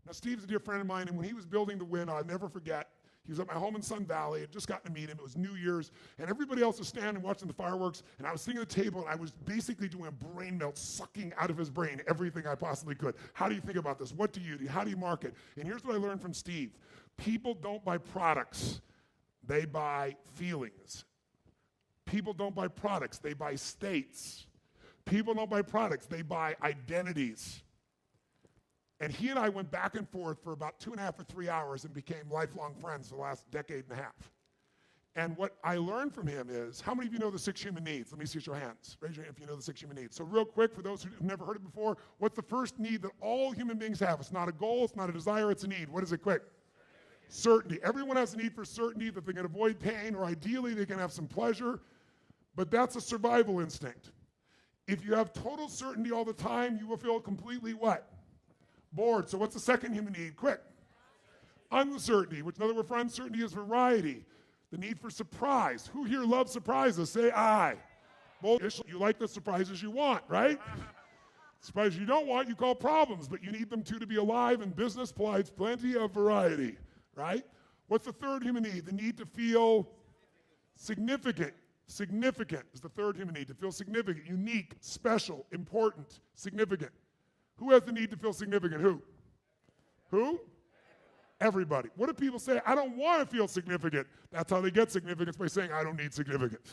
Now, Steve's a dear friend of mine, and when he was building the Wynn, I'll never forget, he was at my home in Sun Valley. I had just gotten to meet him. It was New Year's, and everybody else was standing watching the fireworks, and I was sitting at the table, and I was basically doing a brain melt, sucking out of his brain everything I possibly could. How do you think about this? What do you do? How do you market? And here's what I learned from Steve. People don't buy products. They buy feelings. People don't buy products. They buy states. People don't buy products. They buy identities. And he and I went back and forth for about 2.5 or 3 hours and became lifelong friends for the last decade and a half. And what I learned from him is, how many of you know the 6 human needs? Let me see your hands. Raise your hand if you know the 6 human needs. So real quick, for those who've never heard it before, what's the first need that all human beings have? It's not a goal, it's not a desire, it's a need. What is it, quick? Certainty. Everyone has a need for certainty, that they can avoid pain, or ideally they can have some pleasure, but that's a survival instinct. If you have total certainty all the time, you will feel completely what? Bored. So what's the second human need? Quick. Uncertainty, which another word for uncertainty is variety. The need for surprise. Who here loves surprises? Say aye. You like the surprises you want, right? Surprises you don't want, you call problems, but you need them too to be alive, and business provides plenty of variety, right? What's the third human need? The need to feel significant. Significant is the third human need, to feel significant, unique, special, important, significant. Who has the need to feel significant? Who? Who? Everybody. What do people say? I don't want to feel significant. That's how they get significance, by saying, I don't need significance.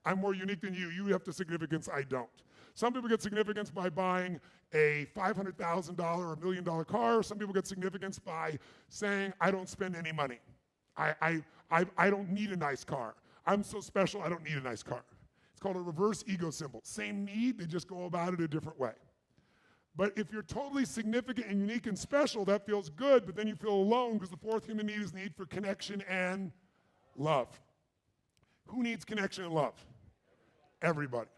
I'm more unique than you. You have the significance, I don't. Some people get significance by buying a $500,000 or $1 million car. Some people get significance by saying, I don't spend any money. I don't need a nice car. I'm so special, I don't need a nice car. It's called a reverse ego symbol. Same need, they just go about it a different way. But if you're totally significant and unique and special, that feels good, but then you feel alone, because the fourth human need is the need for connection and love. Who needs connection and love? Everybody.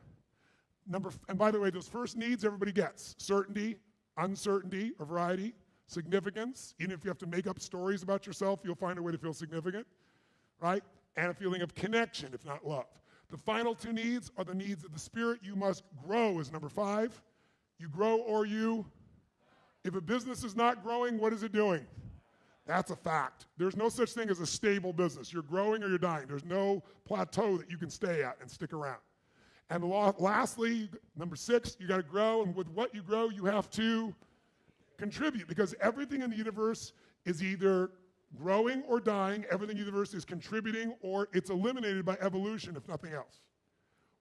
And by the way, those first needs everybody gets. Certainty, uncertainty, or variety, significance. Even if you have to make up stories about yourself, you'll find a way to feel significant, right? And a feeling of connection, if not love. The final 2 needs are the needs of the spirit. You must grow is number 5. You grow or you. If a business is not growing, what is it doing? That's a fact. There's no such thing as a stable business. You're growing or you're dying. There's no plateau that you can stay at and stick around. And lastly, number 6, you got to grow. And with what you grow, you have to contribute, because everything in the universe is either growing or dying. Everything in the universe is contributing, or it's eliminated by evolution, if nothing else.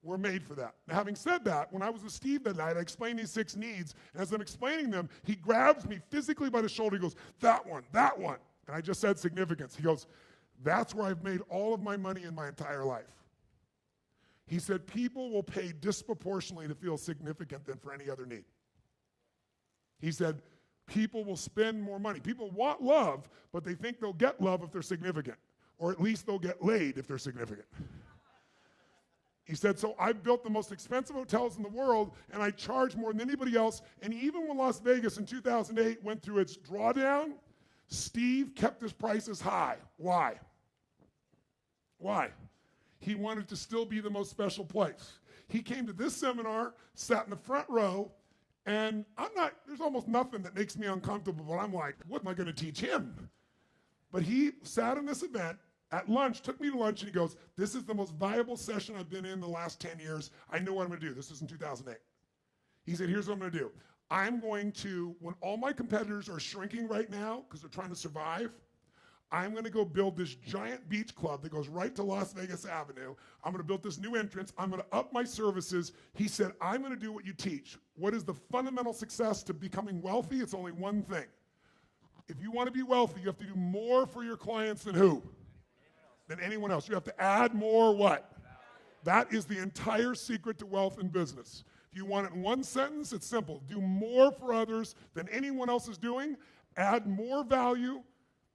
We're made for that. Now, having said that, when I was with Steve that night, I explained these 6 needs, and as I'm explaining them, he grabs me physically by the shoulder. He goes, that one. And I just said significance. He goes, that's where I've made all of my money in my entire life. He said, people will pay disproportionately to feel significant than for any other need. He said, people will spend more money. People want love, but they think they'll get love if they're significant, or at least they'll get laid if they're significant. He said, so I built the most expensive hotels in the world, and I charge more than anybody else. And even when Las Vegas in 2008 went through its drawdown, Steve kept his prices high. Why? Why? He wanted to still be the most special place. He came to this seminar, sat in the front row, and there's almost nothing that makes me uncomfortable, but I'm like, what am I going to teach him? But he sat in this event, at lunch, took me to lunch, and he goes, this is the most viable session I've been in the last 10 years. I know what I'm going to do. This was in 2008. He said, here's what I'm going to do. I'm going to, when all my competitors are shrinking right now because they're trying to survive, I'm going to go build this giant beach club that goes right to Las Vegas Avenue. I'm going to build this new entrance. I'm going to up my services. He said, I'm going to do what you teach. What is the fundamental success to becoming wealthy? It's only one thing. If you want to be wealthy, you have to do more for your clients than who? Than anyone else. You have to add more what? That is the entire secret to wealth in business. If you want it in one sentence, it's simple. Do more for others than anyone else is doing. Add more value,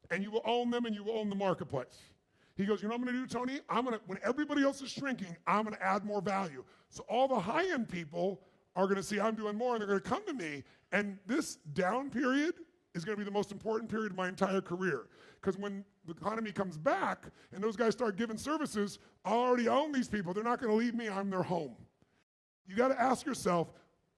and you will own them, and you will own the marketplace. He goes, you know what I'm going to do, Tony? When everybody else is shrinking, I'm going to add more value. So all the high-end people are going to see I'm doing more, and they're going to come to me. And this down period is going to be the most important period of my entire career. Because when the economy comes back and those guys start giving services, I already own these people. They're not going to leave me. I'm their home. You got to ask yourself,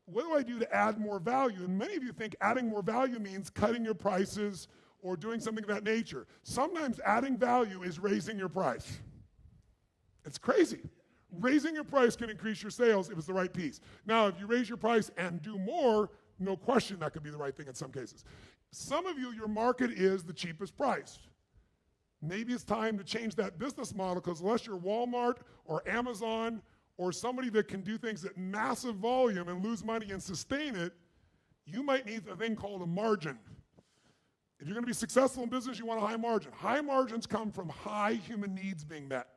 what do I do to add more value? And many of you think adding more value means cutting your prices or doing something of that nature. Sometimes adding value is raising your price. It's crazy. Raising your price can increase your sales if it's the right piece. Now, if you raise your price and do more, no question that could be the right thing in some cases. Some of you, your market is the cheapest price. Maybe it's time to change that business model, because unless you're Walmart or Amazon or somebody that can do things at massive volume and lose money and sustain it, you might need a thing called a margin. If you're going to be successful in business, you want a high margin. High margins come from high human needs being met.